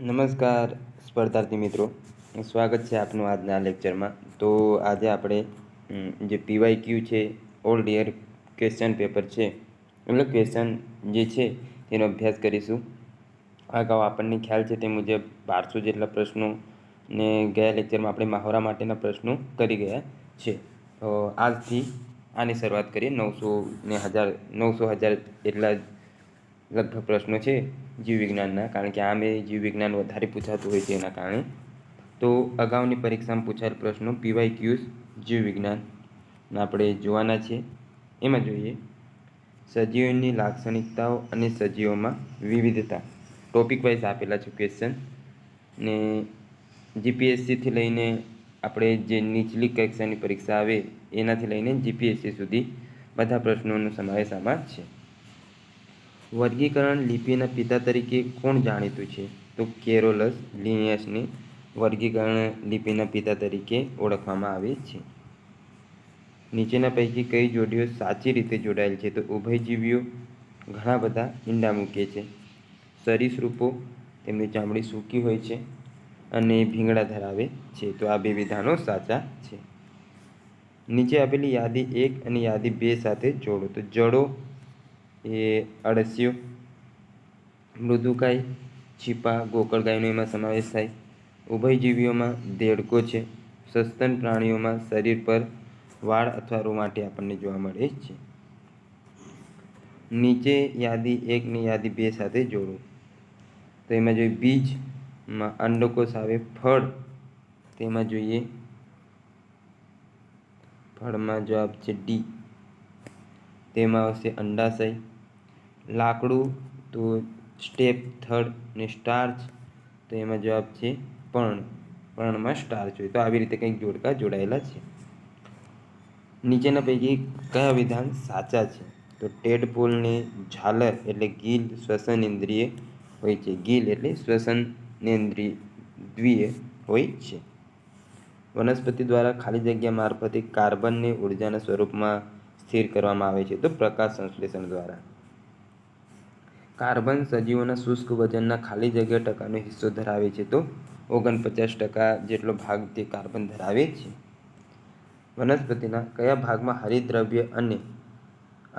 નમસ્કાર સ્પર્ધાર્થી મિત્રો, સ્વાગત છે આપનું આજના લેક્ચરમાં. તો આજે આપણે જે પીવાયક્યુ છે, ઓલ યર ક્વેશ્ચન પેપર છે, એટલે ક્વેશ્ચન જે છે તેનો અભ્યાસ કરીશું. અગાઉ આપણને ખ્યાલ છે તે મુજબ 1200 જેટલા પ્રશ્નો ને ગયા લેક્ચરમાં આપણે મહાવરા માટેના પ્રશ્નો કરી ગયા છે. તો આજથી આની શરૂઆત કરીએ. 900 ને 1000 એટલા લગભગ પ્રશ્નો છે જીવવિજ્ઞાનના, કારણ કે આમે જીવવિજ્ઞાન વધારે પૂછાતું હોય છે એના કારણે. તો અગાઉની પરીક્ષામાં પૂછાયેલ પ્રશ્નો પીવાયક્યુઝ જીવવિજ્ઞાનના આપણે જોવાના છે. એમાં જોઈએ સજીવોની લાક્ષણિકતાઓ અને સજીવોમાં વિવિધતા. ટોપિક વાઇઝ આપેલા છે ક્વેશ્ચન ને જીપીએસસીથી લઈને આપણે જે નીચલી કક્ષાની પરીક્ષા આવે એનાથી લઈને જીપીએસસી સુધી બધા પ્રશ્નોનો સમાવેશ આમાં છે. વર્ગીકરણ લિપિના પિતા તરીકે કોણ જાણીતું છે? તો કેરોલસ લિનિયસને વર્ગીકરણ લિપિના પિતા તરીકે ઓળખવામાં આવે છે. નીચેના પૈકી કઈ જોડીઓ સાચી રીતે જોડાયેલ છે? તો ઉભયજીવીઓ ઘણા બધા ઈંડા મૂકે છે. સરીસૃપો તેમની ચામડી સૂકી હોય છે અને ભીંગડા ધરાવે છે. તો આ બે વિધાનો સાચા છે. નીચે આપેલી યાદી 1 અને યાદી 2 સાથે જોડો. તો જડો એ અળસિયો, મૃદુકાય, છીપા, ગોકળગાયનો એમાં સમાવેશ થાય. ઉભયજીવીઓમાં દેડકો છે. સસ્તન પ્રાણીઓમાં શરીર પર વાળ અથવા રૂંવાટી આપણને જોવા મળે છે. નીચે યાદી 1 ને યાદી 2 સાથે જોડો. તો એમાં જોઈએ બીજમાં અંડકોષ આવે. ફળ તેમાં જોઈએ ફળમાં જવાબ છે ડી, તેમાં આવશે અંડાશય. લાકડું તો સ્ટેપ થર્ડ ને સ્ટાર્ચ, તો એમાં જવાબ છે પર્ણમાં સ્ટાર્ચ હોય. તો આવી રીતે કંઈક જોડકા જોડાયેલા છે. નીચેના પૈકી કયા વિધાન સાચા છે? તો ટેડપોલને ઝાલર એટલે ગીલ શ્વસન ઇન્દ્રિય હોય છે. ગીલ એટલે શ્વસનેન્દ્રિય હોય છે. વનસ્પતિ દ્વારા ખાલી જગ્યા મારફતે કાર્બનને ઉર્જાના સ્વરૂપમાં સ્થિર કરવામાં આવે છે. તો પ્રકાશ સંશ્લેષણ દ્વારા. કાર્બન સજીવોના શુષ્ક વજનના ખાલી જગ્યા ટકાનો હિસ્સો ધરાવે છે. તો 49% જેટલો ભાગ તે કાર્બન ધરાવે છે. વનસ્પતિના કયા ભાગમાં હરિતદ્રવ્ય અને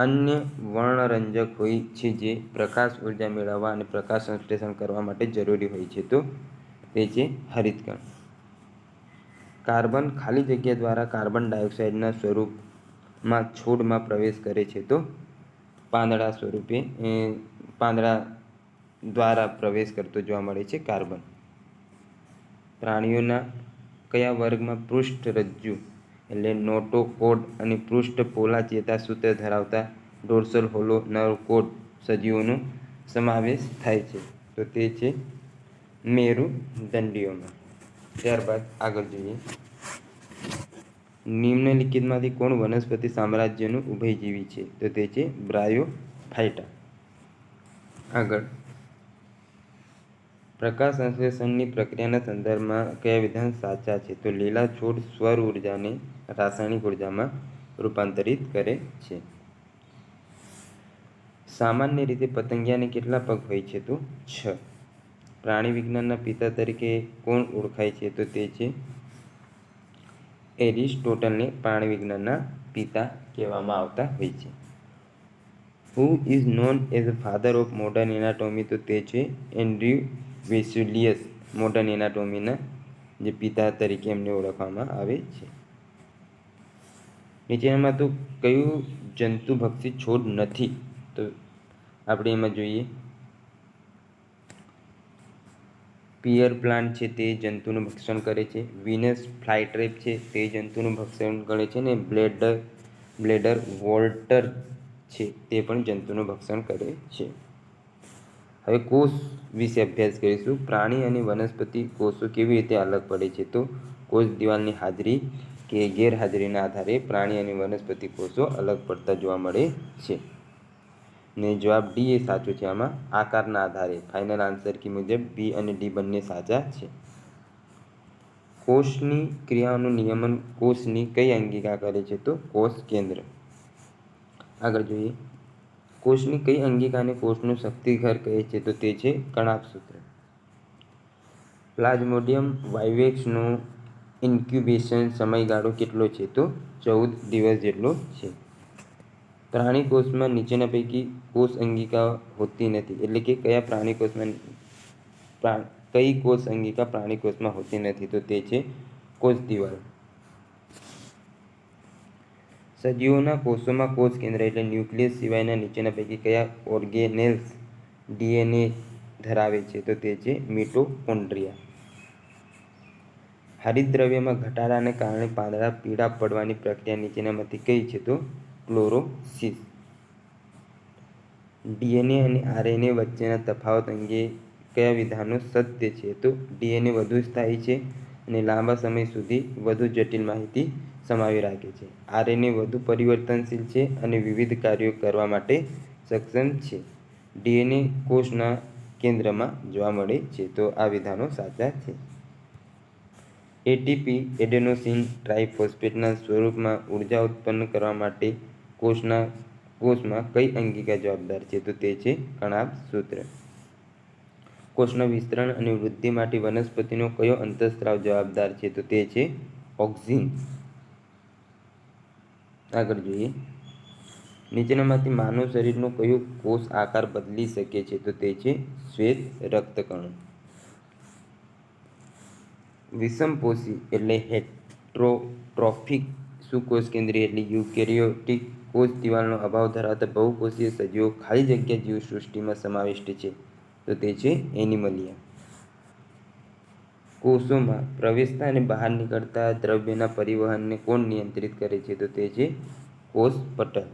અન્ય વર્ણરંજક હોય છે જે પ્રકાશ ઉર્જા મેળવવા અને પ્રકાશ સંશ્લેષણ કરવા માટે જરૂરી હોય છે? તો તે છે હરિતકણ. કાર્બન ખાલી જગ્યા દ્વારા કાર્બન ડાયોક્સાઇડના સ્વરૂપમાં છોડમાં પ્રવેશ કરે છે. તો પાંદડા દ્વારા પ્રવેશ કરતો જોવા મળે છે કાર્બન. પ્રાણીઓના કયા વર્ગમાં પૃષ્ઠરજ્જુ એટલે નોટોકોડ અને પૃષ્ઠ પોલા ચેતાસૂત્ર ધરાવતા ડોર્સલ હોલો નર્વ કોડ સજીવોનો સમાવેશ થાય છે? તો તે છે મેરુદંડીયોમાં. ત્યારબાદ આગળ જોઈએ નિમ્નલિખિતમાંથી કોણ વનસ્પતિ સામ્રાજ્યનું ઉભયજીવી છે? તો તે છે બ્રાયોફાઇટા. આગળ પ્રકાશ સંશ્લેષણની પ્રક્રિયાના સંદર્ભમાં કયા વિધાન સાચા છે? તો લીલા છોડ સૌર ઉર્જાને રાસાયણિક ઉર્જામાં રૂપાંતરિત કરે છે. સામાન્ય રીતે પતંગિયાને કેટલા પગ હોય છે? તો 6. પ્રાણી વિજ્ઞાનના પિતા તરીકે કોણ ઓળખાય છે? તો તે છે એરિસ્ટોટલને પ્રાણી વિજ્ઞાનના પિતા કહેવામાં આવતા હોય છે. Who is known as father of modern anatomy? તો તે છે એન્ડ્રયુ વેસ્યુલિયસ. મોડર્ન એનાટોમીના જે પિતા તરીકે એમને ઓળખવામાં આવે છે. નીચેનામાં તો કયું જંતુભક્ષી છોડ નથી? તો આપણે એમાં જોઈએ પિયર પ્લાન્ટ છે તે જંતુનું ભક્ષણ કરે છે. વિનસ ફ્લાયટ્રેપ છે તે જંતુનું ભક્ષણ કરે છે. ને બ્લેડર વોલ્ટર છે તે પણ જંતુનું ભક્ષણ કરે છે. હવે કોષ વિશે અભ્યાસ કરીશું. પ્રાણી અને વનસ્પતિ કોષો કેવી રીતે અલગ પડે છે? તો કોષ દિવાલની હાજરી કે ગેરહાજરીના આધારે પ્રાણી અને વનસ્પતિ કોષો અલગ પડતા જોવા મળે છે. ને જવાબ ડી એ સાચો છે. આમાં આકારના આધારે. ફાઇનલ આન્સર કી મુજબ બી અને ડી બંને સાચા છે. કોષની ક્રિયાઓનું નિયમન કોષની કઈ અંગિકા કરે છે? તો કોષ કેન્દ્ર. આગળ જોઈએ કોષની કઈ અંગિકાને કોષનું શક્તિઘર કહે છે? તો તે છે કણાભ સૂત્ર. પ્લાઝ્મોડિયમ વાઇવેક્સનો ઇન્ક્યુબેશન સમયગાળો કેટલો છે? તો 14 દિવસ જેટલો છે. પ્રાણી કોષમાં નીચેના પૈકી કોષ અંગિકા હોતી નથી, એટલે કે કયા પ્રાણી કોષમાં કઈ કોષ અંગિકા પ્રાણી કોષમાં હોતી નથી? તો તે છે કોષ દિવાલ. સજીવોના કોષોમાં કોષ કેન્દ્ર એટલે ન્યુક્લિયસ સિવાયના નીચેના પૈકી કયા ઓર્ગેનેલ્સ ડીએનએ ધરાવે છે? તો તે છે મિટોકોન્ડ્રિયા. હરિતદ્રવ્યમાં ઘટાડાને કારણે પાંદડા પીળા પડવાની પ્રક્રિયા નીચેનામાંથી કઈ છે? તો ક્લોરોસિસ. ડીએનએ અને આરએનએ વચ્ચેના તફાવત અંગે કયા વિધાનો સત્ય છે? તો ડીએનએ વધુ સ્થાયી છે અને લાંબા સમય સુધી વધુ જટિલ માહિતી સમાવી રાખે છે. આરએનએ વધુ પરિવર્તનશીલ છે અને વિવિધ કાર્યો કરવા માટે સક્ષમ છે. ડીએનએ કોષના કેન્દ્રમાં જોવા મળે છે. તો આ વિધાનો સાચા છે. એટીપી એડેનોસિન ટ્રાઇફોસ્ફેટના સ્વરૂપમાં ઉર્જા ઉત્પન્ન કરવા માટે કોષમાં કઈ અંગિકા જવાબદાર છે? તો તે છે કણાભ સૂત્ર. કોષના વિસ્તરણ અને વૃદ્ધિ માટે વનસ્પતિનો કયો અંતઃસ્ત્રાવ જવાબદાર છે? તો તે છે ઓક્ઝિન. આગળ જોઈએ. નીચેનામાંથી માનવ શરીરનો કયો કોષ આકાર બદલી શકે છે? તો તે છે શ્વેત રક્તકણો. વિષમપોષી એટલે હેટરોટ્રોફિક સુકોષ કેન્દ્રીય એટલે યુકેરિયોટિક કોષ દિવાલનો અભાવ ધરાવતા બહુકોષીય સજીવો ખાલી જગ્યા જીવસૃષ્ટિમાં સમાવિષ્ટ છે. તો તે છે એનિમલિયા. કોષોમાં પ્રવેશતા અને બહાર નીકળતા દ્રવ્યના પરિવહનને કોણ નિયંત્રિત કરે છે? તો તે છે કોષ પટલ.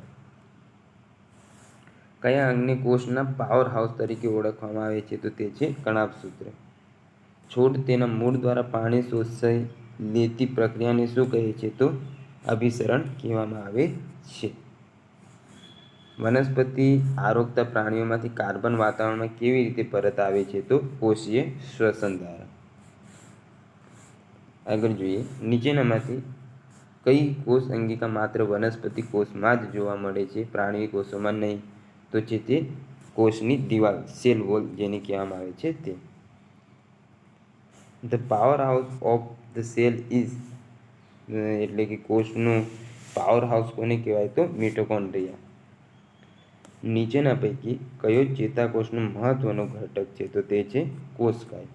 કયા અંગને કોષના પાવર હાઉસ તરીકે ઓળખવામાં આવે છે? તો તે છે કણાભ સૂત્ર. છોડ તેના મૂળ દ્વારા પાણી શોષી લેતી પ્રક્રિયાને શું કહે છે? તો અભિસરણ કહેવામાં આવે છે. વનસ્પતિ આરોગતા પ્રાણીઓમાંથી કાર્બન વાતાવરણમાં કેવી રીતે પરત આવે છે? તો કોષીય શ્વસન દ્વારા. આગળ જોઈએ. નીચેનામાંથી કઈ કોષ અંગિકા માત્ર વનસ્પતિ કોષમાં જ જોવા મળે છે, પ્રાણી કોષોમાં નહીં? તો છે તે કોષની દિવાલ, સેલ વોલ જેને કહેવામાં આવે છે તે. The power house of the cell is એટલે કે કોષનું પાવર હાઉસ કોને કહેવાય? તો મિટોકોન્ડ્રિયા. નીચેના પૈકી કયો ચેતાકોષનો મહત્વનો ઘટક છે? તો તે છે કોષકાય.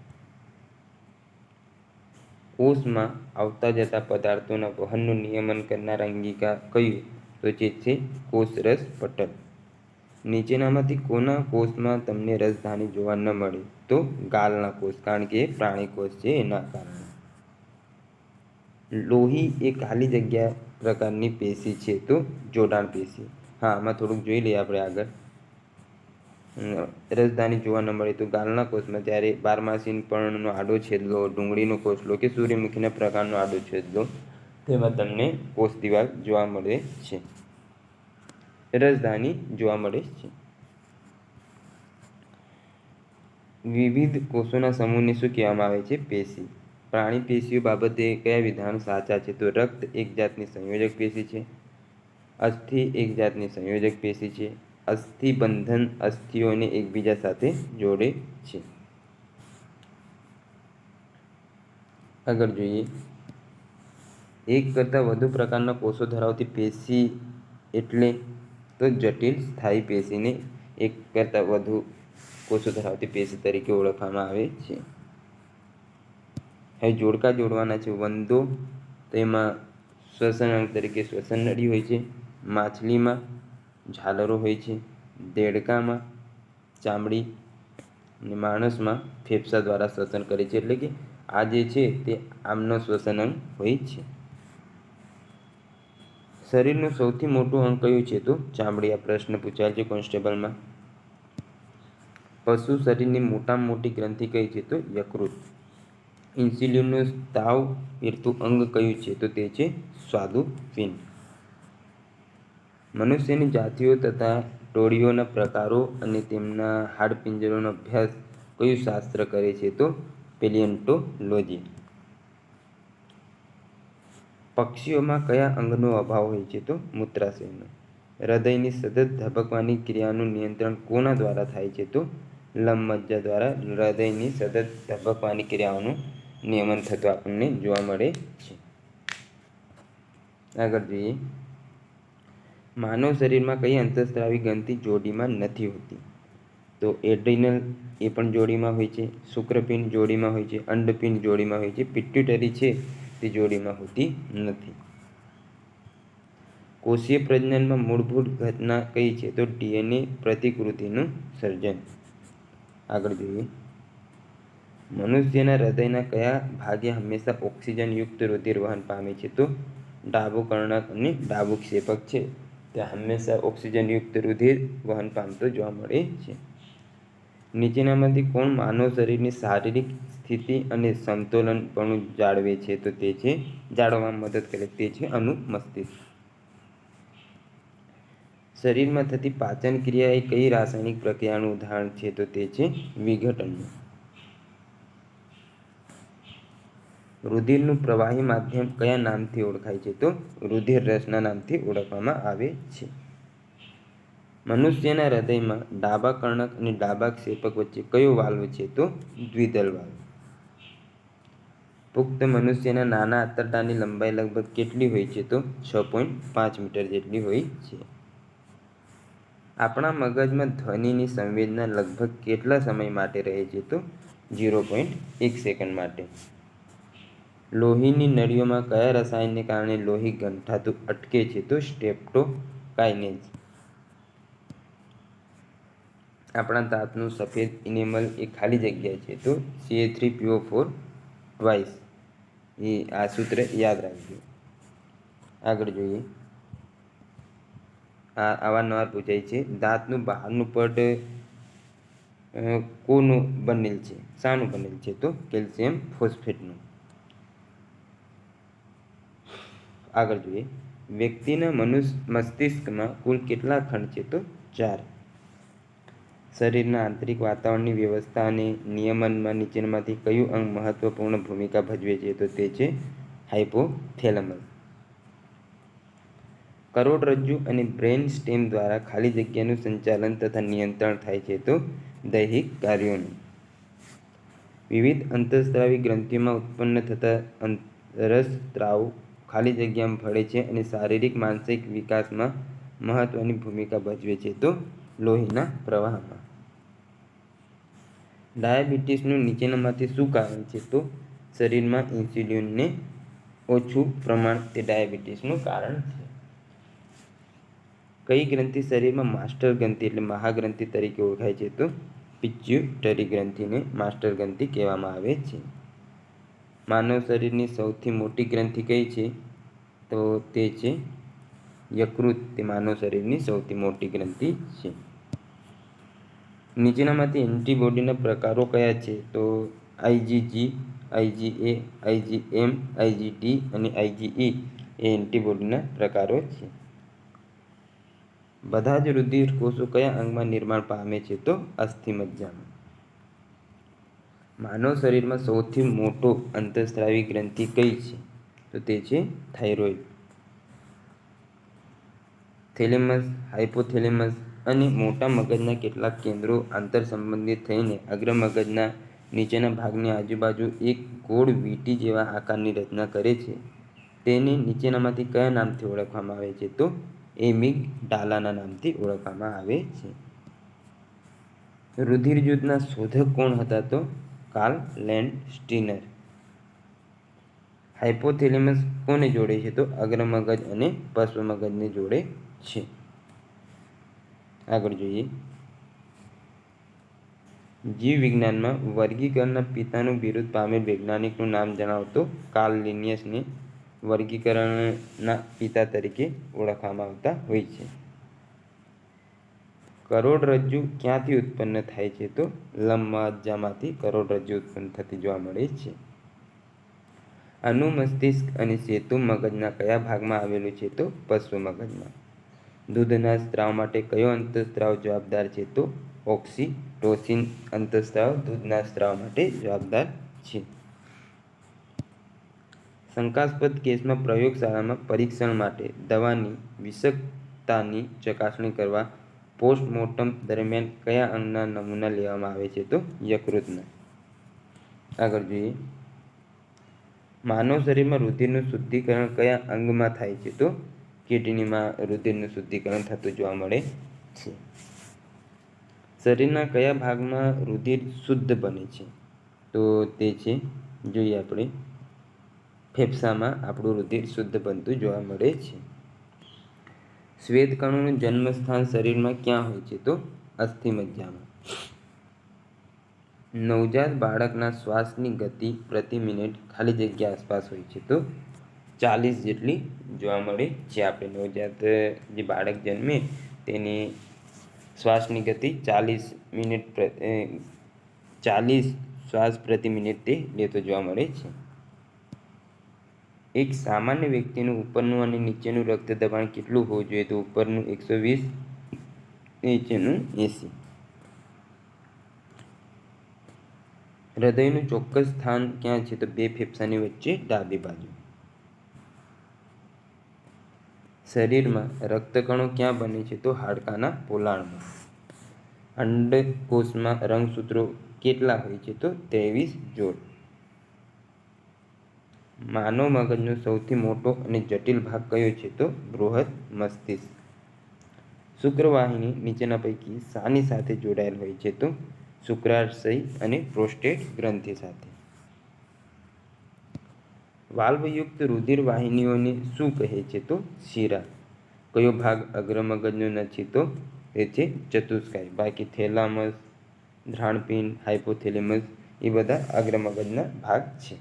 કોષમાં આવતા જતા પદાર્થોના વહનનું નિયમન કરનાર અંગિકા કયું? તો જે છે કોષરસ પટલ. નીચેનામાંથી કોના કોષમાં તમને રસધાની જોવા ન મળે? તો ગાલના કોષ, કારણ કે એ પ્રાણી કોષ છે એના કારણે. લોહી એ ખાલી જગ્યા પ્રકારની પેશી છે, તો જોડાણ પેશી. હા, આમાં થોડુંક જોઈ લઈએ આપણે આગળ. રસધાની જોવા ન મળે તો ગાલના કોષમાં, જ્યારે બારમાસી પર્ણનો આડો છેદલો, ડુંગળીનો કોષલો કે સૂર્યમુખીના પ્રકારનો આડો છેદલો, તેમાં તમને કોષ દિવાલ જોવા મળે છે, રસધાની જોવા મળે છે. વિવિધ કોષોના સમૂહને શું કહેવામાં આવે છે? પેશી. પ્રાણી પેશીઓ બાબતે કયા વિધાનો સાચા છે? તો રક્ત એક જાતની સંયોજક પેશી છે. અસ્થિ એક જાતની સંયોજક પેશી છે. અસ્થિબંધન અસ્થિઓને એકબીજા સાથે જોડે છે. આગળ જોઈએ. એક કરતાં વધુ પ્રકારના કોષો ધરાવતી પેશી એટલે તો જટિલ સ્થાયી પેશીને એક કરતાં વધુ કોષો ધરાવતી પેશી તરીકે ઓળખવામાં આવે છે. હવે જોડકા જોડવાના છે. વંદો, તો એમાં શ્વસન અંગ તરીકે શ્વસન નળી હોય છે. માછલીમાં ઝાલરો હોય છે. દેડકામાં ચામડી અને માણસમાં ફેફસા દ્વારા શ્વસન કરે છે. એટલે કે આ જે છે તે આમનો શ્વસન અંગ હોય છે. શરીરનું સૌથી મોટું અંગ કયું છે? તો ચામડી. આ પ્રશ્ન પૂછાયેલ છે કોન્સ્ટેબલમાં. પશુ શરીરની મોટામાં મોટી ગ્રંથિ કઈ છે? તો યકૃત. ઇન્સ્યુલિનનું સ્ત્રાવ કરતું અંગ કયું છે? તો તે છે સ્વાદુપિંડ. મનુષ્યની જાતિઓ તથા ટોળીઓના પ્રકારો અને તેમના હાડપિંજરનો અભ્યાસ કયું શાસ્ત્ર કરે છે? તો પેલિયોન્ટોલોજી. પક્ષીઓમાં કયા અંગનો અભાવ હોય છે? તો મૂત્રાશયનો. હૃદયની સતત ધબકવાની ક્રિયાનું નિયંત્રણ કોના દ્વારા થાય છે? તો લંબમજ્જા દ્વારા હૃદયની સતત ધબકવાની ક્રિયાઓનું નિયમન થતું આપણને જોવા મળે છે. આગળ જોઈએ, માનવ શરીરમાં કઈ અંતઃસ્ત્રાવી ગ્રંથિ જોડીમાં નથી હોતી? તો એડ્રિનલ એ પણ જોડીમાં હોય છે, શુક્રપિંડ જોડીમાં હોય છે, અંડપિંડ જોડીમાં હોય છે, પિટ્યુટરી છે તે જોડીમાં હોતી નથી. કોષીય પ્રજનનમાં મૂળભૂત ઘટના કઈ છે? તો ડીએનએ પ્રતિકૃતિનું સર્જન. આગળ જોઈએ, મનુષ્યના હૃદયના કયા ભાગે હંમેશા ઓક્સિજનયુક્ત રુધિર વહન પામે છે? તો ડાબું કર્ણક અને ડાબું ક્ષેપક છે ત્યાં હંમેશા ઓક્સિજનયુક્ત રુધિર વહન પામતો જોવા મળે છે. નીચેનામાંથી કોણ માનવ શરીરની શારીરિક સ્થિતિ અને સમતોલનપણું જાળવે છે? તો તે છે જાળવવામાં મદદ કરે તે છે અનુમસ્તિષ્ક. શરીરમાં થતી પાચન ક્રિયા એ કઈ રાસાયણિક પ્રક્રિયાનું ઉદાહરણ છે? તો તે છે વિઘટનનું. રુધિરનું પ્રવાહી માધ્યમ કયા નામથી ઓળખાય છે? તો રુધિર રસના નામથી ઓળખવામાં આવે છે. મનુષ્યના હૃદયમાં ડાબા કર્ણક અને ડાબા ક્ષેપક વચ્ચે કયો વાલ્વ છે? તો દ્વિદલ વાલ્વ. પુખ્ત મનુષ્યના નાના આંતરડાની લંબાઈ લગભગ કેટલી હોય છે? તો 6.5 મીટર જેટલી હોય છે. આપણા મગજમાં ધ્વનિની સંવેદના લગભગ કેટલા સમય માટે રહે છે? તો 0.1 સેકન્ડ માટે. લોહીની નળીઓમાં કયા રસાયણને કારણે લોહી ગંઠાતું અટકે છે? તો સ્ટ્રેપ્ટોકાઇનેઝ. આપણા દાંતનું સફેદ ઇનેમલ એ ખાલી જગ્યા છે? તો Ca3PO4 ટ્વાઇસ. આ સૂત્ર યાદ રાખજો. આગળ જોઈએ, આ અવારનવાર પૂછાય છે, દાંતનું બહારનું પડ કોનું બનેલ છે? શાનું બનેલ છે? તો કેલ્શિયમ ફોસ્ફેટનું. આગળ જોઈએ, વ્યક્તિના મસ્તિષ્કમાં કુલ કેટલા ખંડ છે? તો 4. શરીરના આંતરિક વાતાવરણની વ્યવસ્થા અને નિયમનમાં નીચેનામાંથી કયું અંગ મહત્વપૂર્ણ ભૂમિકા ભજવે છે? તો તે છે હાઇપોથેલેમસ. કરોડરજ્જુ અને બ્રેન સ્ટેમ દ્વારા ખાલી જગ્યાનું સંચાલન તથા નિયંત્રણ થાય છે? તો દૈહિક કાર્યોનું. વિવિધ અંતઃસ્ત્રાવી ગ્રંથિઓમાં ઉત્પન્ન થતા રસસ્રાવ ખાલી જગ્યામાં ભળે છે અને શારીરિક માનસિક વિકાસમાં મહત્વની ભૂમિકા ભજવે છે? તો લોહીના પ્રવાહમાં. ડાયાબિટીસનું નીચેનામાંથી શું કારણ છે? તો શરીરમાં ઇન્સ્યુલિનને ઓછું પ્રમાણ તે ડાયાબિટીસનું કારણ છે. કઈ ગ્રંથિ શરીરમાં માસ્ટર ગ્રંથિ એટલે મહાગ્રંથિ તરીકે ઓળખાય છે? તો પિચ્યુટરી ગ્રંથિને માસ્ટર ગ્રંથિ કહેવામાં આવે છે. માનવ શરીરની સૌથી મોટી ગ્રંથિ કઈ છે? તો તે છે યકૃત. તે માનવ શરીરની સૌથી મોટી ગ્રંથિ છે. નીચેનામાંથી એન્ટીબોડીના પ્રકારો કયા છે? તો આઈજીજી, આઈજીએ, આઈજીએમ, આઈજીટી અને આઈજીઈ એ એન્ટીબોડીના પ્રકારો છે. બધા જ રુધિર કોષો કયા અંગમાં નિર્માણ પામે છે? તો અસ્થિમજ્જામાં. માનવ શરીરમાં સૌથી મોટો અંતઃસ્ત્રાવી ગ્રંથિ કઈ છે? તો તે છે થાઇરોઇડ. થેલેમસ, હાઇપોથેલેમસ અને મોટા મગજના કેટલાક કેન્દ્રો આંતરસંબંધિત થઈને અગ્રમગજના નીચેના ભાગની આજુબાજુ એક ગોળ વીંટી જેવા આકારની રચના કરે છે. તેને નીચેનામાંથી કયા નામથી ઓળખવામાં આવે છે? તો એમિગડાલાના નામથી ઓળખવામાં આવે છે. રુધિર જૂથના શોધક કોણ હતા? તો કાર્લ લેન્ડસ્ટીનર. હાઇપોથેલેમસ કોને જોડે છે? તો અગ્રમગજ અને પશ્ચમગજને જોડે છે. આગળ જોઈએ, જીવ વિજ્ઞાનમાં વર્ગીકરણના પિતાનું બિરુદ પામેલ વૈજ્ઞાનિકનું નામ જણાવો. તો કાર્લ લિનિયસને વર્ગીકરણના પિતા તરીકે ઓળખવામાં આવતા હોય છે. કરોડરજ્જુ ક્યાંથી ઉત્પન્ન થાય છે? તો લંબમજ્જામાંથી કરોડરજ્જુ ઉત્પન્ન થતી જોવા મળે છે. અનુમસ્તિષ્ક અને સેતુ મગજના કયા ભાગમાં આવેલું છે? તો પશ્વ મગજમાં. દૂધના સ્ત્રાવ માટે કયો અંતઃસ્ત્રાવ જવાબદાર છે? તો ઓક્સિટોસિન અંતઃસ્ત્રાવ દૂધના સ્ત્રાવ માટે જવાબદાર છે. શંકાસ્પદ કેસમાં પ્રયોગશાળામાં પરીક્ષણ માટે દવાની વિષાક્તતાની ચકાસણી કરવા પોસ્ટમોર્ટમ દરમિયાન કયા અંગના નમૂના લેવામાં આવે છે? તો યકૃતના. આગળ જોઈએ, માનવ શરીરમાં રુધિરનું શુદ્ધિકરણ કયા અંગમાં થાય છે? તો કિડનીમાં રુધિરનું શુદ્ધિકરણ થતું જોવા મળે છે. શરીરના કયા ભાગમાં રુધિર શુદ્ધ બને છે? તો તે છે, જોઈએ આપણે, ફેફસામાં આપણું રુધિર શુદ્ધ બનતું જોવા મળે છે. શ્વેતકણોનું જન્મસ્થાન શરીરમાં ક્યાં હોય છે? તો અસ્થિમજ્જામાં. નવજાત બાળકના શ્વાસની ગતિ પ્રતિ મિનિટ ખાલી જગ્યા આસપાસ હોય છે? તો 40 જેટલી જોવા મળે છે. આપણે નવજાત જે બાળક જન્મે તેની શ્વાસની ગતિ 40 શ્વાસ પ્રતિ મિનિટ તે લેતો જોવા મળે છે. એક સામાન્ય વ્યક્તિનું ઉપરનું અને નીચેનું રક્ત દબાણ કેટલું હોવું જોઈએ? તો ઉપરનું 120, નીચેનું 80. હૃદયનું ચોક્કસ સ્થાન ક્યાં છે? તો બે ફેફસાની વચ્ચે ડાબી બાજુ. શરીરમાં રક્તકણો ક્યાં બને છે? તો હાડકાના પોલાણમાં. અંડકોષમાં રંગસૂત્રો કેટલા હોય છે? તો 23 જોડ. માનવ મગજનો સૌથી મોટો અને જટિલ ભાગ કયો છે? તો બૃહદ મસ્તિષ્ક. શુક્રવાહિની નીચેના પૈકી શાની સાથે જોડાયેલ હોય છે? તો શુક્રાશય અને પ્રોસ્ટેટ ગ્રંથિ સાથે. વાલ્વયુક્ત રુધિર વાહિનીઓને શું કહે છે? તો શિરા. કયો ભાગ અગ્રમગજનો નથી? તો તે છે ચતુષ્કાય. બાકી થેલામસ, ધ્રાણપિંડ, હાઇપોથેલેમસ એ બધા અગ્રમગજના ભાગ છે.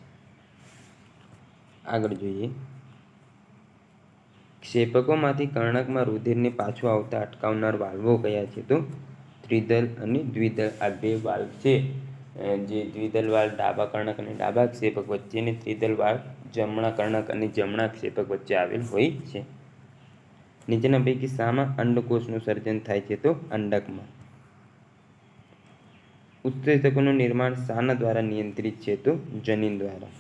આગળ જોઈએ, ક્ષેપકોમાંથી કર્ણકમાં રુધિરને પાછું આવતા અટકાવનાર વાલ્વો કયા છે? તો ત્રિદલ અને દ્વિદલ. આ બે વાલ્વ છે, જે દ્વિદલ વાલ્વ ડાબા કર્ણક અને ડાબા ક્ષેપક વચ્ચે, અને ત્રિદલ વાલ્વ જમણા કર્ણક અને જમણા ક્ષેપક વચ્ચે આવેલ હોય છે. નીચેના પૈકી શામાં અંડકોષનું સર્જન થાય છે? તો અંડકમાં. ઉત્સેચકોનું નિર્માણ શાના દ્વારા નિયંત્રિત છે? તો જનીન દ્વારા.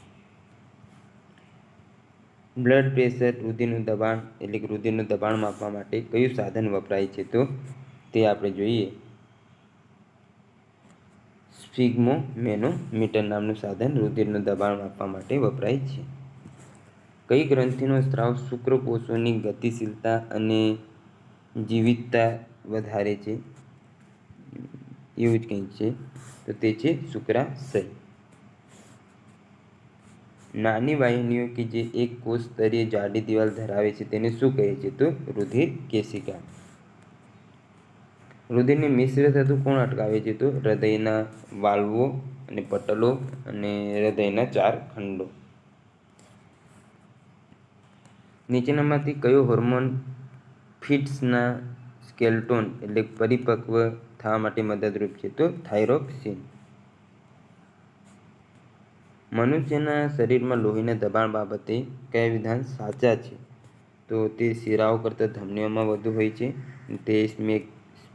બ્લડ પ્રેશર, રુધિરનું દબાણ એટલે કે રુધિરનું દબાણ માપવા માટે કયું સાધન વપરાય છે? તો તે આપણે જોઈએ, સ્ફિગ્મોમેનોમીટર નામનું સાધન રુધિરનું દબાણ માપવા માટે વપરાય છે. કઈ ગ્રંથિનો સ્ત્રાવ શુક્રકોષોની ગતિશીલતા અને જીવિતતા વધારે છે? એવું જ કંઈક છે, તો તે છે શુક્રાશય. નાની વાહિનીઓ કે જે એક કોષ સ્તરીય જાડી દિવાલ ધરાવે છે તેને શું કહે છે? તો રુધિર કેશિકા. રુધિરને મિશ્ર થતું કોણ અટકાવે છે? તો હૃદયના વાલ્વો અને પટલો અને હૃદયના 4 ખંડો. નીચેનામાંથી કયો હોર્મોન ફીટસના સ્કેલ્ટોન એટલે પરિપક્વ થવા માટે મદદરૂપ છે? તો થાઇરોક્સિન. મનુષ્યના શરીરમાં લોહીના દબાણ બાબતે કયા વિધાન સાચા છે? તો તે શિરાઓ કરતાં ધમનીઓમાં વધુ હોય છે. તે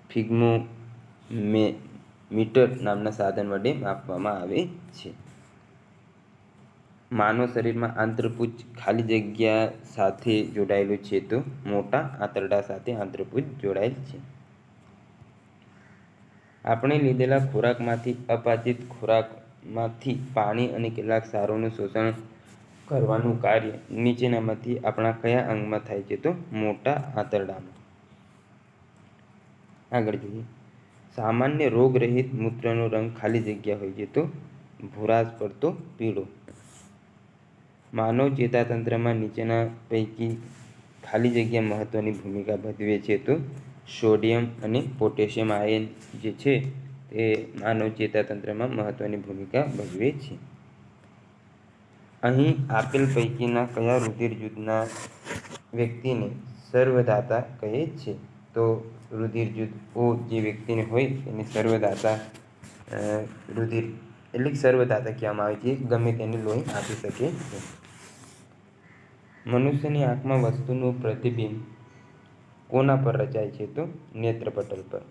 સ્ફિગ્મોમીટર નામના સાધન વડે માપવામાં આવે છે. માનવ શરીરમાં આંતરપુચ્છ ખાલી જગ્યા સાથે જોડાયેલું છે? તો મોટા આંતરડા સાથે આંતરપુચ્છ જોડાયેલ છે. આપણે લીધેલા ખોરાકમાંથી અપાચિત ખોરાકમાંથી પાણી અને કેટલાક ક્ષારોનું શોષણ કરવાનું કાર્ય નીચેનામાંથી આપણા કયા અંગમાં થાય છે? તો મોટા આંતરડામાં. આગળ જોઈએ, સામાન્ય રોગરહિત મૂત્રનો રંગ ખાલી જગ્યા હોય છે? તો ભૂરાશ પડતો પીળો. માનવ ચેતાતંત્રમાં નીચેના પૈકી ખાલી જગ્યા મહત્વની ભૂમિકા ભજવે છે? તો સોડિયમ અને પોટેશિયમ આયન જે છે તે માનવ ચેતાતંત્રમાં મહત્વની ભૂમિકા ભજવે છે. અહીં આપેલ પૈકીના કયા રુધિર જૂથના વ્યક્તિને સર્વદાતા કહે છે? તો રુધિર જૂથ O જે વ્યક્તિને હોય તેને સર્વદાતા રુધિર એટલે કે સર્વદાતા કહેવામાં આવે છે. ગમે તેને લોહી આપી શકે છે. મનુષ્યની આંખમાં વસ્તુનું પ્રતિબિંબ કોના પર રચાય છે? તો નેત્રપટલ પર.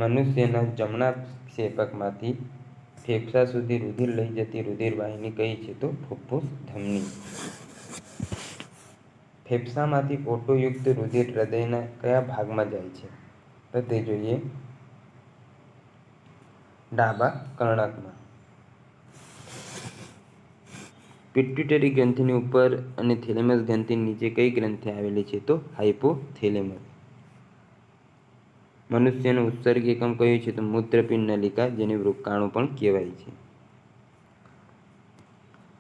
મનુષ્યના જમણા ક્ષેપકમાંથી ફેફસા સુધી રુધિર લઈ જતી રુધિર વાહિની કઈ છે? તો ફુફ્ફુસ ધમની. ફેફસામાંથી ઓટોયુક્ત રુધિર હૃદયના કયા ભાગમાં જાય છે? તો તે જોઈએ ડાબા કર્ણકમાં. પિટ્યુટરી ગ્રંથિની ઉપર અને થેલેમસ ગ્રંથિની નીચે કઈ ગ્રંથિ આવેલી છે? તો હાઇપોથેલેમસ. મનુષ્યનો ઉત્સર્ગ એકમ કયો છે? તો મૂત્રપિંડ નલિકા, જેને વૃક્કાણુ પણ કહેવાય છે.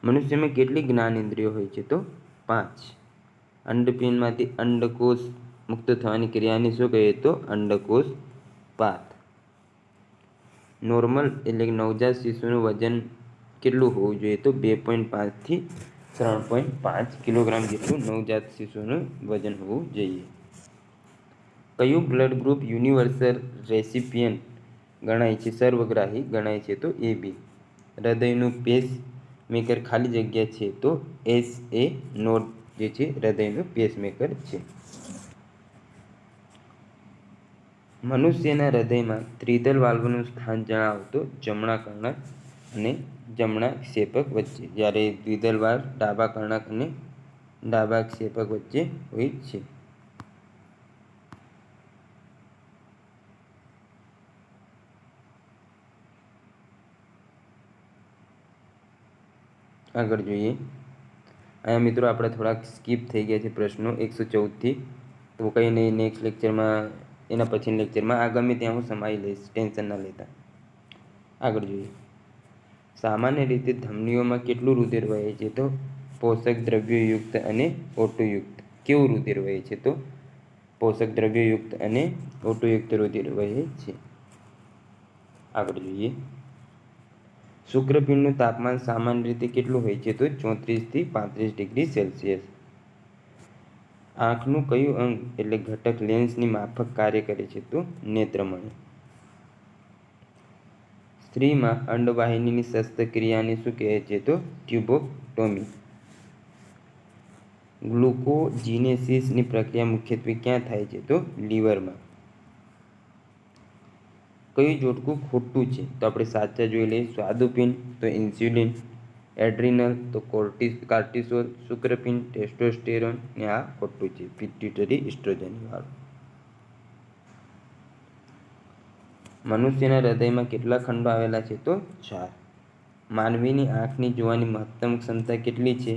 મનુષ્યમાં કેટલી જ્ઞાનેન્દ્રિયો હોય છે? તો 5. અંડપિંડમાંથી અંડકોષ મુક્ત થવાની ક્રિયાને શું કહીએ? તો અંડકોષપાત. નોર્મલ એટલે કે નવજાત શિશુનું વજન કેટલું હોવું જોઈએ? તો 2.5 થી 3.5 કિલોગ્રામ જેટલું નવજાત શિશુનું વજન હોવું જોઈએ. કયું બ્લડ ગ્રુપ યુનિવર્સલ રેસિપિયન્ટ ગણાય છે? સર્વગ્રાહી ગણાય છે? તો AB. હૃદયનું પેસ મેકર ખાલી જગ્યા છે? તો SA નોટ જે છે હૃદયનું પેસમેકર છે. મનુષ્યના હૃદયમાં ત્રિદલ વાલ્વનું સ્થાન જણાવો. તો જમણા કર્ણક અને જમણા ક્ષેપક વચ્ચે, જ્યારે દ્વિદલ વાલ્વ ડાબા કર્ણક અને ડાબા ક્ષેપક વચ્ચે હોય છે. આગળ જોઈએ. અહીંયા મિત્રો આપણે થોડાક સ્કીપ થઈ ગયા છે પ્રશ્નો 114થી. તો કંઈ નહીં, નેક્સ્ટ લેક્ચરમાં, એના પછીના લેક્ચરમાં આ ગમે ત્યાં હું સમાવી લઈશ, ટેન્શન ના લેતા. આગળ જોઈએ. સામાન્ય રીતે ધમનીઓમાં કેટલું રુધિર વહે છે? તો પોષક દ્રવ્યોયુક્ત અને ઓટોયુક્ત. કેવું રુધિર વહે છે? તો પોષક દ્રવ્યોયુક્ત અને ઓટોયુક્ત રુધિર વહે છે. આગળ જોઈએ. શુક્રપિંડનું તાપમાન સામાન્ય રીતે કેટલું હોય છે? તો 34 થી 35 ડિગ્રી સેલ્સિયસ. આંખનું કયું અંગ એટલે ઘટક લેન્સની માફક કાર્ય કરે છે? તો નેત્રમણી. સ્ત્રીમાં અંડવાહિનીની શસ્ત્રક્રિયાને શું કહે છે? તો ટ્યુબોટોમી. ગ્લુકોજીનેસિસની પ્રક્રિયા મુખ્યત્વે ક્યાં થાય છે? તો લીવરમાં. કયું જોડકું ખોટું છે? તો આપણે સાચા જોઈ લઈએ. સ્વાદુપિંડ તો ઇન્સ્યુલિન, એડ્રિનલ તો કાર્ટિસોલ, શુક્રપિંડ ટેસ્ટોસ્ટેરોન, ને આ ખોટું છે પિટ્યુટરી ઇસ્ટ્રોજન વાળું. મનુષ્યના હૃદયમાં કેટલા ખંડો આવેલા છે? તો 4. માનવીની આંખની જોવાની મહત્તમ ક્ષમતા કેટલી છે?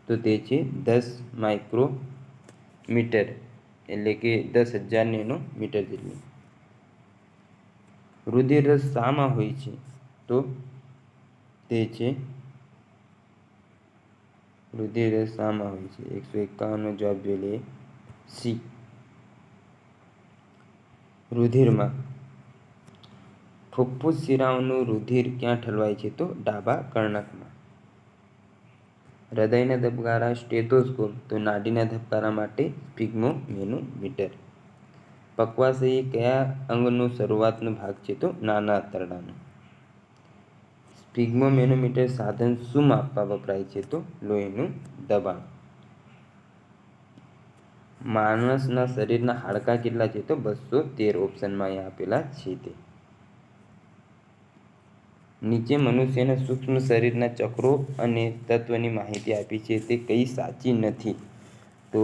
તો તે છે 10 માઇક્રોમીટર, એટલે કે 10,000 નેનોમીટર જેટલી. રુધિર રસ શામાં હોય છે? તો તે છે રુધિર રસ શામાં હોય છે? 151નો જવાબ જોઈ લઈએ. સી. રુધિરમાં ફુફ્ફુસ શિરાઓનું રુધિર ક્યાં ઠલવાય છે? તો ડાબા કર્ણકમાં. હૃદયના ધબકારા સ્ટેથોસ્કોપ તો નાડીના ધબકારા માટે સ્ફિગ્મોમેનોમીટર. પક્વાશય એ કયા અંગનો શરૂઆતનો ભાગ છે? તો નાના આંતરડાનો. સ્ફિગ્મોમેનોમીટર સાધન શું માપવા વપરાય છે? તો લોહીનું દબાણ. માણસના શરીરના હાડકાં કેટલા છે? તો 213 ઓપ્શનમાં અહીંયા આપેલા છે તે. નીચે મનુષ્યના સૂક્ષ્મ શરીરના ચક્રો અને તત્વની માહિતી આપી છે, તે કઈ સાચી નથી? તો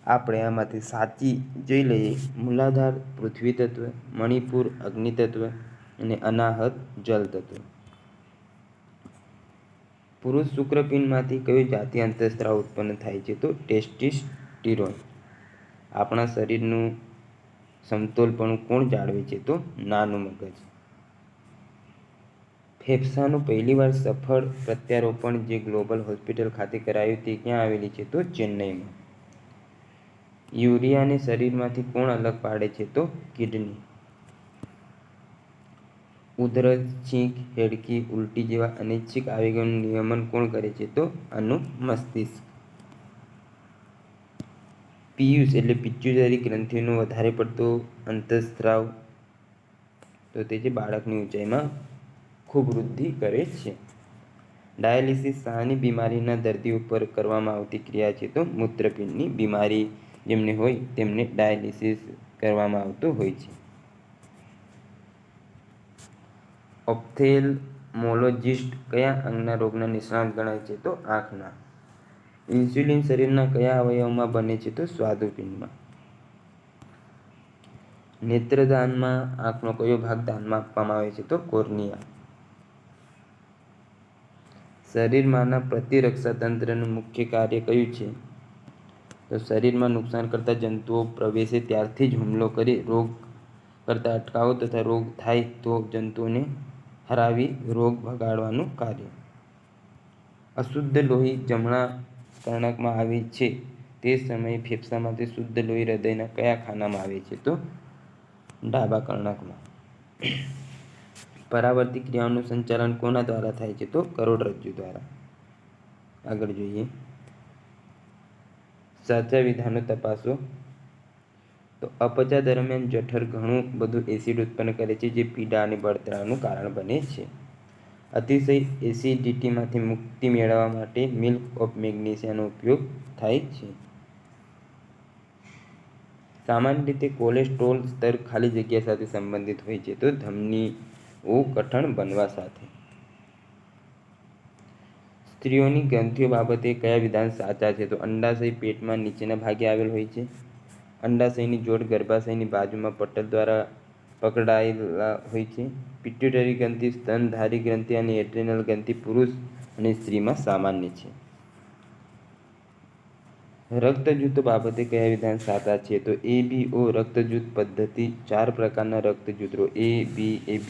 આપણે આમાંથી સાચી જોઈ લઈએ. મૂલાધાર પૃથ્વી તત્વ, મણિપુર અગ્નિ તત્વ અને અનાહત જલ તત્વ. પુરુષ શુક્રપિંડમાંથી કયું જાતીય અંતઃસ્ત્રાવ ઉત્પન્ન થાય છે? તો ટેસ્ટિસ્ટીરોન. આપણા શરીરનું સમતોલપણું કોણ જાળવે છે? તો નાનું મગજ. ફેફસાનું પહેલીવાર સફળ પ્રત્યારોપણ જે ગ્લોબલ હોસ્પિટલ ખાતે કરાયું તે ક્યાં આવેલી છે? તો ચેન્નઈમાં. યુરિયાને શરીરમાંથી કોણ અલગ પાડે છે? તો કિડની. ઉધરસ, છીંક, હેડકી, ઉલટી જેવા અનૈચ્છિક આવેગોનું નિયમન કોણ કરે છે? તો આનું મસ્તિષ્ક. પિયુષ એટલે પિટ્યુટરી ગ્રંથિનો વધારે પડતો અંતઃસ્ત્રાવ તો તે છે બાળકની ઊંચાઈમાં ખૂબ વૃદ્ધિ કરે છે. ડાયાલિસિસ શાની બીમારીના દર્દીઓ પર કરવામાં આવતી ક્રિયા છે? તો મૂત્રપિંડની બીમારી જેમને હોય તેમને ડાયાલિસિસ કરવામાં આવતું હોય છે. ઓપ્થેલ્મોલોજિસ્ટ કયા અંગના રોગના નિષ્ણાત ગણાય છે? તો આંખના. ઇન્સ્યુલિન શરીરના કયા અવયવમાં બને છે? તો સ્વાદુપિંડમાં. નેત્રદાનમાં આંખનો કયો ભાગ દાનમાં આપવામાં આવે છે? તો કોર્નિયા. શરીરમાંના પ્રતિરક્ષા તંત્રનું મુખ્ય કાર્ય કયું છે? તો શરીરમાં નુકસાન કરતા જંતુઓ પ્રવેશે ત્યારથી જ હુમલો કરી રોગ કરતા અટકાવો તથા રોગ થાય તો જંતુઓને હરાવી રોગ ભગાડવાનું કાર્ય. અશુદ્ધ લોહી જમણા કર્ણકમાં આવે છે તે સમયે ફેફસામાંથી શુદ્ધ લોહી હૃદયના કયા ખાનામાં આવે છે? તો ડાબા કર્ણકમાં. પરાવર્તી ક્રિયાઓનું સંચાલન કોના દ્વારા થાય છે? તો કરોડરજ્જુ દ્વારા. આગળ જોઈએ. સાચા વિધાનો તપાસો. તો અપચા દરમિયાન જઠર ઘણું બધું એસિડ ઉત્પન્ન કરે છે જે પીડા અને બળતરાનું કારણ બને છે. અતિશય એસિડિટીમાંથી મુક્તિ મેળવવા માટે મિલ્ક ઓફ મેગ્નેશિયાનો ઉપયોગ થાય છે. સામાન્ય રીતે કોલેસ્ટ્રોલ સ્તર ખાલી જગ્યા સાથે સંબંધિત હોય છે તો ધમનીઓ કઠણ બનવા સાથે. સ્ત્રીઓની ગ્રંથિઓ બાબતે કયા વિધાન સાચા છે? તો અંડાશય પેટમાં નીચેના ભાગે આવેલ હોય છે. અંડાશયની જોડ ગર્ભાશયની બાજુમાં પટલ દ્વારા પકડાયેલા હોય છે. પિટ્યુટરી ગ્રંથિ, સ્તનધારી ગ્રંથિ અને એડ્રેનલ ગ્રંથિ પુરુષ અને સ્ત્રીમાં સામાન્ય છે. રક્તજૂથો બાબતે કયા વિધાન સાચા છે? તો ABO રક્તજૂથ પદ્ધતિ 4 પ્રકારના રક્તજૂથો A, B, AB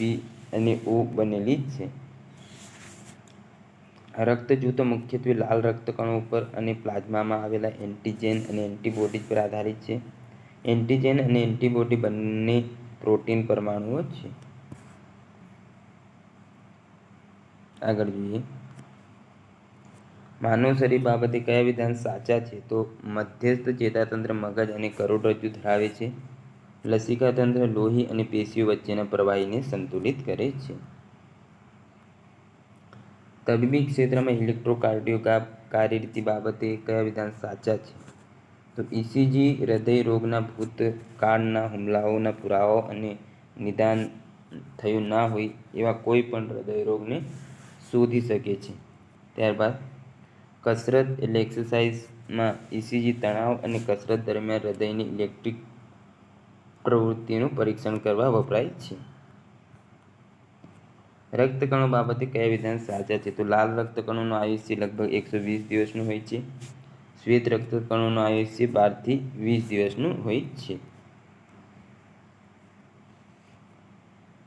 અને O બનેલી છે. રક્તજૂથો મુખ્યત્વે લાલ રક્તકણો પર અને પ્લાઝમામાં આવેલા એન્ટીજેન અને એન્ટીબોડીઝ પર આધારિત છે. એન્ટીજેન અને એન્ટીબોડી બંને પ્રોટીન પરમાણુઓ છે. આગળ જોઈએ. માનવ શરીર બાબતે કયા વિધાન સાચા છે? તો મધ્યસ્થ ચેતાતંત્ર મગજ અને કરોડરજ્જુ ધરાવે છે. લસિકા તંત્ર લોહી અને પેશીઓ વચ્ચેના પ્રવાહીને સંતુલિત કરે છે. તબીબી ક્ષેત્રમાં ઇલેક્ટ્રોકાર્ડિયોગ્રાફ કાર્યરીતિ બાબતે કયા વિધાન સાચા છે? તો ECG હૃદય રોગના ભૂતકાળના હુમલાઓના પુરાવાઓ અને નિદાન થયું ના હોય એવા કોઈ પણ હૃદય રોગને શોધી શકે છે. ત્યારબાદ કસરત એટલે એક્સરસાઇઝમાં ECG તણાવ અને કસરત દરમિયાન હૃદયની ઇલેક્ટ્રિક પ્રવૃત્તિનું પરીક્ષણ કરવા વપરાય છે. રક્તકણો બાબતે કયા વિધાન સાચા છે? તો લાલ રક્તકણોનું આયુષ્ય લગભગ 120 દિવસનું હોય છે. શ્વેત રક્તકણોનું આયુષ્ય 12 થી 20 દિવસનું હોય છે.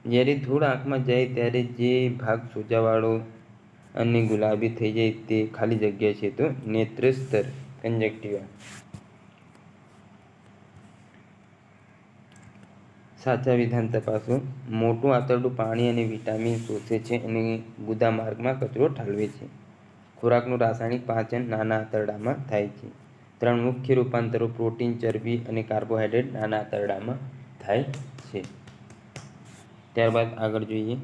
જ્યારે ધૂળ આંખમાં જાય ત્યારે જે ભાગ સોજાવાળો અને ગુલાબી થઈ જાય તે ખાલી જગ્યા છે? તો નેત્રસ્તર કંજક્ટિવા. સાચા વિધાન તપાસો. મોટું આંતરડું પાણી અને વિટામિન શોષે છે અને ગુદામાર્ગમાં કચરો ઠાલવે છે. ખોરાકનું રાસાયણિક પાચન નાના આંતરડામાં થાય છે. 3 મુખ્ય રૂપાંતરો પ્રોટીન, ચરબી અને કાર્બોહાઈડ્રેટ નાના આંતરડામાં થાય છે. ત્યારબાદ આગળ જોઈએ.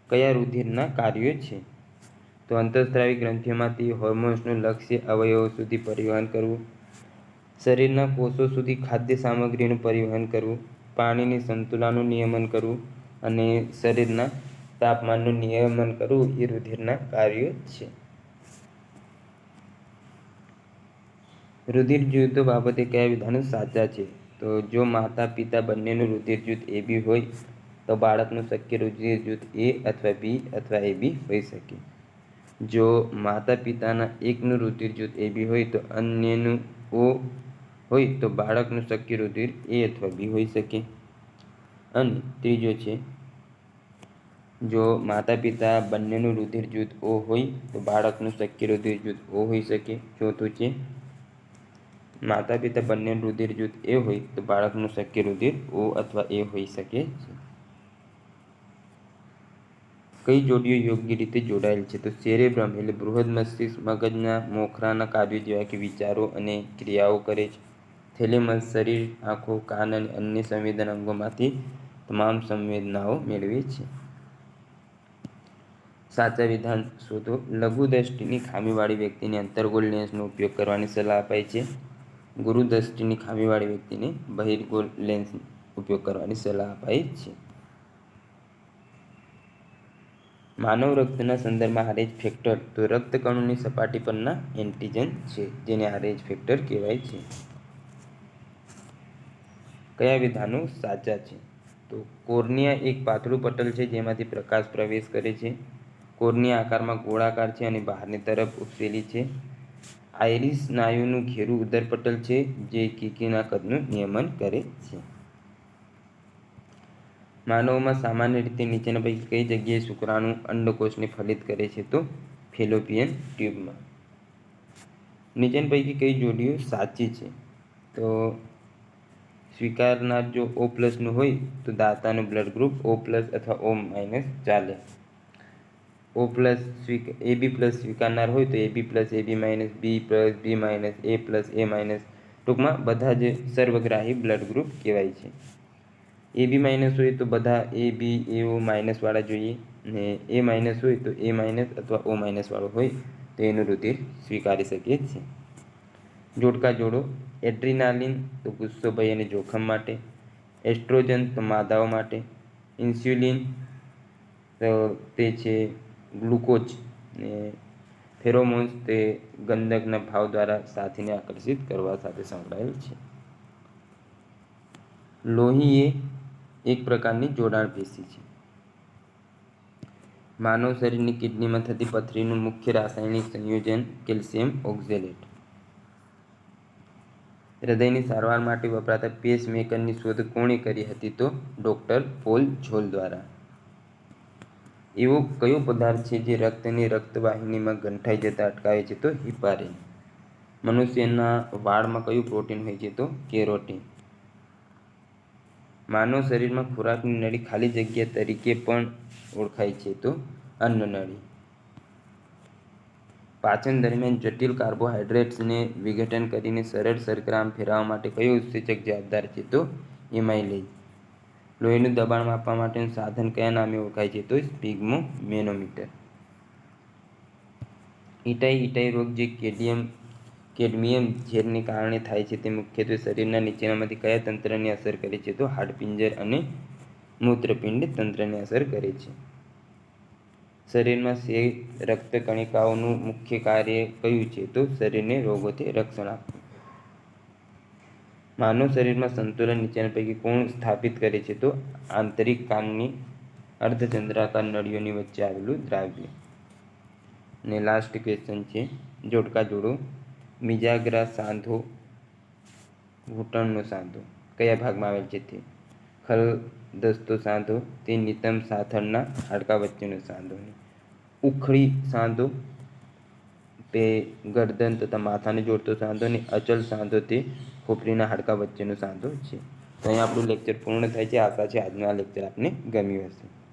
કયા રુધિરના કાર્યો છે? તો અંતઃસ્ત્રાવી ગ્રંથિઓમાંથી હોર્મોન્સનું લક્ષ્ય અવયવો સુધી પરિવહન કરવું, શરીરના કોષો સુધી ખાદ્ય સામગ્રીનું પરિવહન કરવું, પાણીની સંતુલનનું નિયમન કરવું અને શરીરના તાપમાનનું નિયમન કરવું એ રુધિરના કાર્યો છે. રુધિર જૂથો બાબતે કયા વિધાનો સાચા છે? તો જો માતા પિતા બંનેનું રુધિર જૂથ AB હોય તો બાળકનું શક્ય રુધિર જૂથ A અથવા B અથવા AB હોઈ શકે. જો માતા પિતાના એકનું રુધિર જૂથ AB હોય તો અન્યનું O હોય તો બાળકનું શક્ય રુધિર A અથવા B હોઈ શકે. અને ત્રીજો છે, જો માતા પિતા બંનેનું રુધિર જૂથ O હોય તો બાળકનું શક્ય રુધિર જૂથ O હોઈ શકે. ચોથું છે, માતા પિતા બંનેનું રુધિર જૂથ A હોય તો બાળકનું શક્ય રુધિર O અથવા A હોઈ શકે છે. કઈ જોડીઓ યોગ્ય રીતે જોડાયેલ છે? તો સેરેબ્રમ એટલે બૃહદ મસ્તિષ્ક મગજના મોખરાના કાર્યો જેવા કે વિચારો અને ક્રિયાઓ કરે છે. થેલેમસ શરીર, આંખો, કાન અને અન્ય સંવેદન અંગોમાંથી તમામ સંવેદનાઓ મેળવે છે. સાચા વિધાન શોધો. લઘુ દ્રષ્ટિની ખામીવાળી વ્યક્તિને અંતર્ગોળ લેન્સનો ઉપયોગ કરવાની સલાહ અપાય છે. ગુરુ દ્રષ્ટિની ખામીવાળી વ્યક્તિને બહિર્ગોળ લેન્સનો ઉપયોગ કરવાની સલાહ અપાય છે. માનવ રક્તના સંદર્ભમાં આરએચ ફેક્ટર તો રક્તકણોની સપાટી પરના એન્ટીજન છે, જેને આરએચ ફેક્ટર કહેવાય છે. કયા વિધાનો સાચા છે? તો કોર્નિયા એક પાતળું પટલ છે જેમાંથી પ્રકાશ પ્રવેશ કરે છે. કોર્નિયા આકારમાં ગોળાકાર છે અને બહારની તરફ ઉપસેલી છે. આઇરિસ સ્નાયુનું ઘેરું ઉદરપટલ છે જે કીકીના કદનું નિયમન કરે છે. માનવમાં સામાન્ય રીતે નીચેના પૈકી કઈ જગ્યાએ શુક્રાણુ અંડકોષને ફલિત કરે છે? તો ફેલોપિયન ટ્યુબમાં. નીચેના પૈકી કઈ જોડીઓ સાચી છે? તો સ્વીકારનાર જો O+ નું હોય તો દાતાનું બ્લડ ગ્રુપ O+ અથવા O- ચાલે. AB+ સ્વીકારનાર હોય તો AB+, AB-, B+, B-, A+, A-, ટૂંકમાં બધા જ સર્વગ્રાહી બ્લડ ગ્રુપ કહેવાય છે. AB- હોય તો બધા AB, AO- વાળા જોઈએ, ને A- હોય તો A- અથવા O- વાળો હોય તો એનું રુધિર સ્વીકારી શકીએ છીએ. જોડકા જોડો. એડ્રીનાલિન તો ગુસ્સો, ભય અને જોખમ માટે. એસ્ટ્રોજન તો માદાઓ માટે. ઇન્સ્યુલિન તો તે છે ગ્લુકોઝ. ને ફેરોમોન્સ તે ગંધકના ભાવ દ્વારા સાથીને આકર્ષિત કરવા સાથે સંકળાયેલ છે. લોહી એ એક પ્રકારની જોડાણ પેશી છે. માનવ શરીરની કિડનીમાં થતી પથરીનું મુખ્ય રાસાયણિક સંયોજન કેલ્શિયમ ઓક્ઝેલેટ. હૃદયની સારવાર માટે વપરાતા પેસમેકરની શોધ કોણે કરી હતી? તો ડૉક્ટર પોલ ઝોલ દ્વારા. એવો કયો પદાર્થ છે જે રક્તને રક્તવાહિનીમાં ગંઠાઈ જતા અટકાવે છે? તો હિપારીન. મનુષ્યના વાળમાં કયું પ્રોટીન હોય છે? તો કેરોટીન. માનવ શરીરમાં ખોરાકની નળી ખાલી જગ્યા તરીકે પણ ઓળખાય છે, તો અન્નનળી. પાચન દરમિયાન જટિલ કાર્બોહાઈડ્રેટ્સને વિઘટન કરીને સરળ શર્કરામાં ફેરવવા માટે કયો ઉત્સેચક જવાબદાર છે? તો એમાઇલેઝ. લોહીનું દબાણ માપવા માટેનું સાધન કયા નામે ઓળખાય છે? તો સ્ફિગ્મોમેનોમીટર. ઇટાઈ રોગ જે કેડમિયમ ઝેરને કારણે થાય છે તે મુખ્યત્વે શરીરના નીચેનામાંથી કયા તંત્રને અસર કરે છે? તો હાડપિંજર અને મૂત્રપિંડ તંત્રને અસર કરે છે. શરીરમાં રક્તકણિકાઓનું મુખ્ય કાર્ય કયું છે? તો શરીરને રોગોથી રક્ષણ આપવું. માનવ શરીરમાં સંતુલન નીચેના પૈકી કોણ સ્થાપિત કરે છે? તો આંતરિક કાનની અર્ધચંદ્રાકાર નળીઓની વચ્ચે આવેલું દ્રાવ્ય. ને લાસ્ટ ક્વેશ્ચન છે જોડકા જોડો. મિજાગ્રા સાંધો, ઘૂંટણનો સાંધો કયા ભાગમાં આવેલ છે? તે ખલદસ્તો સાંધો, તે નિતંબ સાથળના હાડકા વચ્ચેનો સાંધો. ઉખળી સાંધો તે ગરદન તથા માથાને જોડતો સાંધો. અને અચલ સાંધો તે ખોપરીના હાડકા વચ્ચેનો સાંધો છે. તો અહીં આપણું લેક્ચર પૂર્ણ થાય છે. આશા છે આજનું આ લેક્ચર આપને ગમ્યું હશે.